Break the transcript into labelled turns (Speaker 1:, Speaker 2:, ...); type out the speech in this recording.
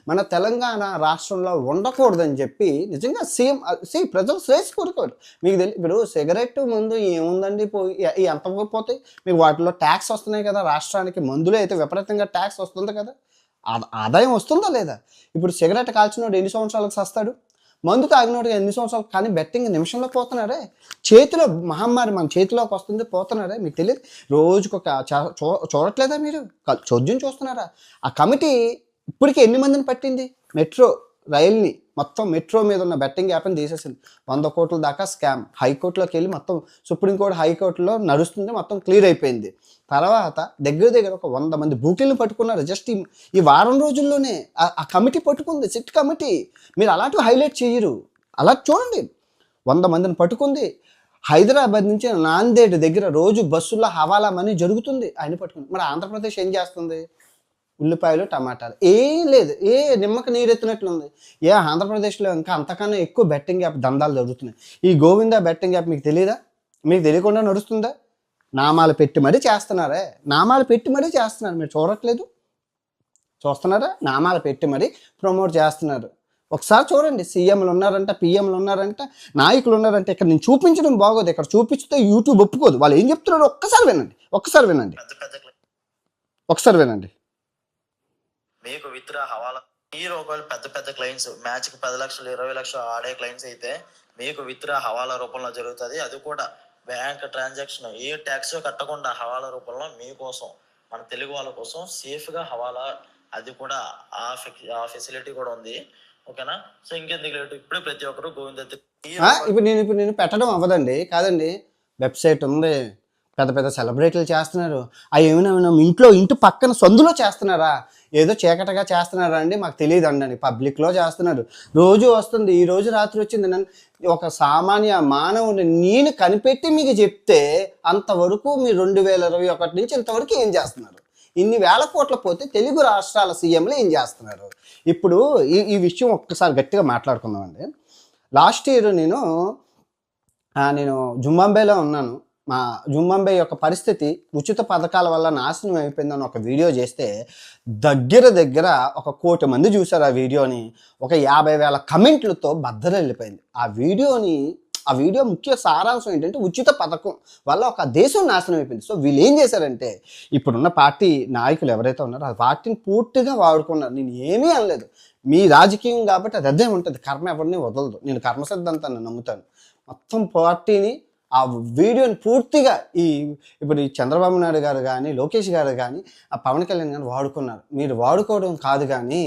Speaker 1: మన తెలంగాణ రాష్ట్రంలో ఉండకూడదని చెప్పి నిజంగా ప్రజలు శ్రేయస్సు కోరుకోరు. మీకు ఇప్పుడు సిగరెట్ మందు ఏముందండి పోయి ఎంత పోతాయి? మీకు వాటిలో ట్యాక్స్ వస్తున్నాయి కదా! రాష్ట్రానికి మందులో అయితే విపరీతంగా ట్యాక్స్ వస్తుంది కదా! ఆదాయం వస్తుందా లేదా? ఇప్పుడు సిగరెట్ కాల్చినోడు ఎన్ని సంవత్సరాలకు సస్తాడు? మందు తాగినోడు ఎన్ని సంవత్సరాలు కానీ బెట్టింగ్ నిమిషంలో పోతున్నారే. చేతిలో మహమ్మారి మన చేతిలోకి వస్తుంది పోతున్నారే. మీకు తెలియదు రోజుకొక చూడట్లేదా మీరు? చోద్యం చూస్తున్నారా? ఆ కమిటీ ఇప్పటికి ఎన్ని మందిని పట్టింది? మెట్రో రైల్ని మొత్తం మెట్రో మీద ఉన్న బెట్టింగ్ యాప్ని తీసేసింది. 100 కోట్ల దాకా స్కామ్. హైకోర్టులోకి వెళ్ళి మొత్తం సుప్రీంకోర్టు హైకోర్టులో నడుస్తుంది, మొత్తం క్లియర్ అయిపోయింది. తర్వాత దగ్గర ఒక 100 మంది బూకీలను పట్టుకున్నారు జస్ట్ ఈ వారం రోజుల్లోనే. ఆ కమిటీ పట్టుకుంది, సిట్ కమిటీ. మీరు అలాంటివి హైలైట్ చేయరు. అలా చూడండి, 100 మందిని పట్టుకుంది. హైదరాబాద్ నుంచి నాందేడ్ దగ్గర రోజు బస్సుల్లో హవాలా మనీ జరుగుతుంది, ఆయన పట్టుకుంది. మరి ఆంధ్రప్రదేశ్ ఏం చేస్తుంది? ఉల్లిపాయలు, టమాటాలు ఏం లేదు. నిమ్మకి నీరెత్తినట్లుంది. ఆంధ్రప్రదేశ్లో ఇంకా అంతకన్నా ఎక్కువ బెట్టింగ్ యాప్ దందాలు జరుగుతున్నాయి. ఈ గోవిందా బెట్టింగ్ యాప్ మీకు తెలియదా? మీకు తెలియకుండా నడుస్తుందా? నామాలు పెట్టి మరీ చేస్తున్నారే. నామాలు పెట్టి మరీ చేస్తున్నారు. మీరు చూడట్లేదు? చూస్తున్నారా? నామాలు పెట్టి మరీ ప్రమోట్ చేస్తున్నారు. ఒకసారి చూడండి, సీఎంలు ఉన్నారంట, పిఎంలు ఉన్నారంట, నాయకులు ఉన్నారంటే. ఇక్కడ నేను చూపించడం బాగోదు. ఇక్కడ చూపిస్తే యూట్యూబ్ ఒప్పుకోదు. వాళ్ళు ఏం చెప్తున్నారో ఒక్కసారి వినండి. ఒకసారి వినండి.
Speaker 2: మీకు విత్డ్రా హవాలా మీరు ఒకవేళ పెద్ద క్లయింట్స్ మ్యాచ్కి 10 లక్షలు 20 లక్షలు ఆడే క్లయింట్స్ అయితే మీకు విత్డ్రా హవాలా రూపంలో జరుగుతుంది. అది కూడా బ్యాంక్ ట్రాన్సాక్షన్ ఏ ట్యాక్స్ కట్టకుండా హవాలా రూపంలో మీకోసం, మన తెలుగు వాళ్ళ కోసం సేఫ్గా హవాలా, అది కూడా ఆ ఫెసిలిటీ కూడా ఉంది. ఓకేనా? సో ఇంకెందుకు లేటు, ఇప్పుడు ప్రతి ఒక్కరు గోవింద
Speaker 1: ఇప్పుడు నేను పెట్టడం అవ్వదండి. కాదండి, వెబ్సైట్ ఉంది, పెద్ద సెలబ్రిటీలు చేస్తున్నారు. అవి ఏమైనా ఇంటి పక్కన సందులో చేస్తున్నారా? ఏదో చీకటగా చేస్తున్నారా అండి? మాకు తెలియదు అండి. పబ్లిక్లో చేస్తున్నారు. రోజు వస్తుంది, ఈ రోజు రాత్రి వచ్చింది. నన్ను ఒక సామాన్య మానవుని నేను కనిపెట్టి మీకు చెప్తే అంతవరకు మీరు 2021 నుంచి ఇంతవరకు ఏం చేస్తున్నారు? ఇన్ని వేల కోట్ల పోతే తెలుగు రాష్ట్రాల సీఎంలు ఏం చేస్తున్నారు? ఇప్పుడు ఈ విషయం ఒక్కసారి గట్టిగా మాట్లాడుకుందామండి. లాస్ట్ ఇయర్ నేను జుంబాంబేలో ఉన్నాను. మా జుంబాంబే యొక్క పరిస్థితి ఉచిత పథకాల వల్ల నాశనం అయిపోయిందని ఒక వీడియో చేస్తే దగ్గర 1 కోటి మంది చూశారు ఆ వీడియోని. ఒక 50,000 కమెంట్లతో బద్దలెళ్ళిపోయింది ఆ వీడియో ముఖ్య సారాంశం ఏంటంటే ఉచిత పథకం వల్ల ఒక దేశం నాశనం అయిపోయింది. సో వీళ్ళు ఏం చేశారంటే, ఇప్పుడున్న పార్టీ నాయకులు ఎవరైతే ఉన్నారో ఆ పార్టీని పూర్తిగా వాడుకున్నారు. నేను ఏమీ అనలేదు. మీ రాజకీయం కాబట్టి అది అదే ఉంటుంది. కర్మ ఎవరిని వదలదు. నేను కర్మ సిద్ధాంతాన్ని నమ్ముతాను. మొత్తం పార్టీని ఆ వీడియోని పూర్తిగా ఇప్పుడు ఈ చంద్రబాబు నాయుడు గారు కానీ, లోకేష్ గారు కానీ, ఆ పవన్ కళ్యాణ్ గారు వాడుకున్నారు. మీరు వాడుకోవడం కాదు కానీ